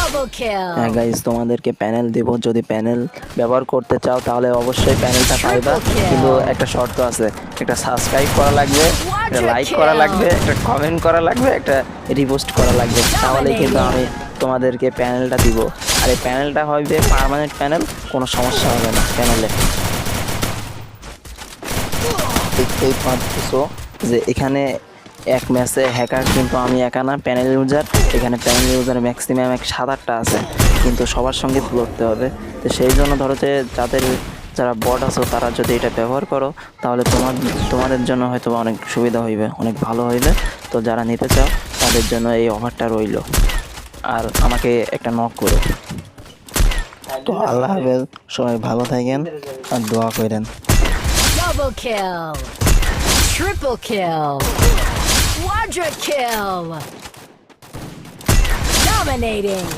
Double হ্যাঁ kill. Guys, তোমাদেরকে panel দেব। যদি প্যানেল ব্যবহার করতে চাও তাহলে অবশ্যই প্যানেলটা পাইবা, কিন্তু একটা শর্ত আছে। একটা সাবস্ক্রাইব করা লাগবে, একটা Quadra লাইক করা লাগবে, kill. একটা কমেন্ট করা লাগবে, একটা রিপোস্ট করা লাগবে, তাহলেই কিন্তু আমি Dominating. তোমাদেরকে প্যানেলটা দিব। আর এই প্যানেলটা হবে পার্মানেন্ট প্যানেল, কোনো সমস্যা হবে না প্যানেলে। দেখতেই পাচ্ছো যে এখানে এক ম্যাচে হ্যাকার কিন্তু আমি একা না, প্যানেল ইউজার। এখানে প্যানেল ইউজার ম্যাক্সিমাম 7-8টা আছে, কিন্তু সবার সঙ্গে লড়তে হবে। তো সেই জন্য ধরো যে যারা বট আছো তারা যদি এটা ব্যবহার করো তাহলে তোমাদের জন্য হয়তো অনেক সুবিধা হইবে, অনেক ভালো হইবে। তো যারা নিতে চাও তাদের জন্য এই অফারটা রইলো। আর আমাকে একটা নক করো। তো আল্লাহ হাফেজ, সবাই ভালো থাকেন আর দোয়া করেন। Double kill. Triple kill. Quadra kill. Dominating.